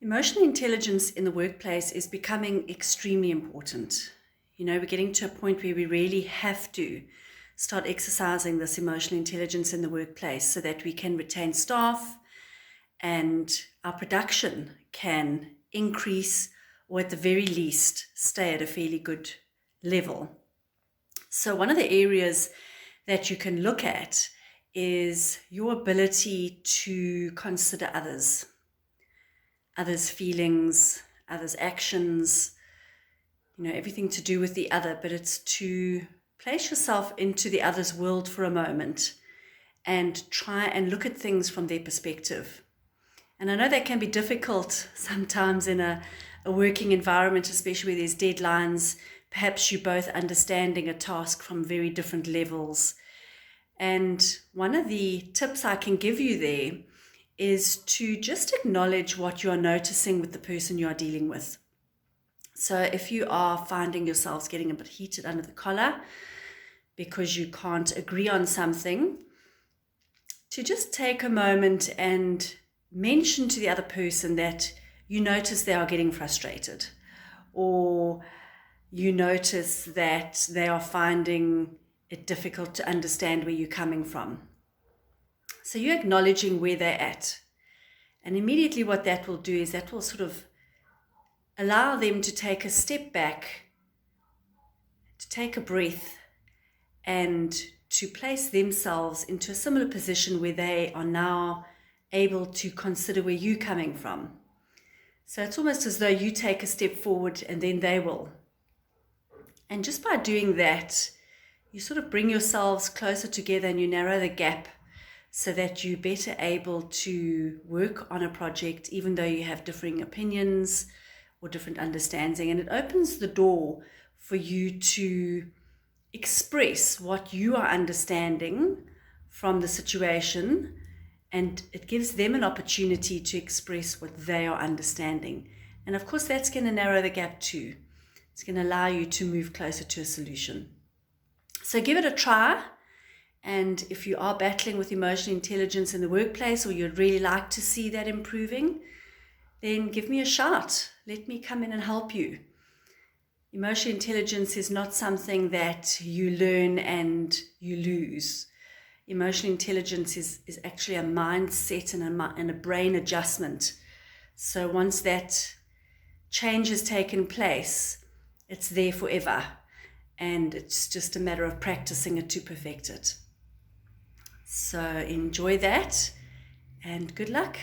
Emotional intelligence in the workplace is becoming extremely important. We're getting to a point where we really have to start exercising this emotional intelligence in the workplace so that we can retain staff and our production can increase, or at the very least stay at a fairly good level. So one of the areas that you can look at is your ability to consider others' feelings, others' actions, everything to do with the other, but it's to place yourself into the other's world for a moment and try and look at things from their perspective. And I know that can be difficult sometimes in a working environment, especially where there's deadlines. Perhaps you're both understanding a task from very different levels. And one of the tips I can give you there is to just acknowledge what you are noticing with the person you are dealing with. So if you are finding yourselves getting a bit heated under the collar because you can't agree on something, to just take a moment and mention to the other person that you notice they are getting frustrated, or you notice that they are finding it difficult to understand where you're coming from. So you're acknowledging where they're at. And immediately what that will do is that will sort of allow them to take a step back, to take a breath, and to place themselves into a similar position where they are now able to consider where you're coming from. So it's almost as though you take a step forward and then they will. And just by doing that, you sort of bring yourselves closer together and you narrow the gap so that you're better able to work on a project, even though you have differing opinions or different understanding. And it opens the door for you to express what you are understanding from the situation, and it gives them an opportunity to express what they are understanding. And of course, that's going to narrow the gap too. It's going to allow you to move closer to a solution. So give it a try. And if you are battling with emotional intelligence in the workplace, or you'd really like to see that improving, then give me a shout. Let me come in and help you. Emotional intelligence is not something that you learn and you lose. Emotional intelligence is actually a mindset and a brain adjustment. So once that change has taken place, it's there forever. And it's just a matter of practicing it to perfect it. So enjoy that and good luck.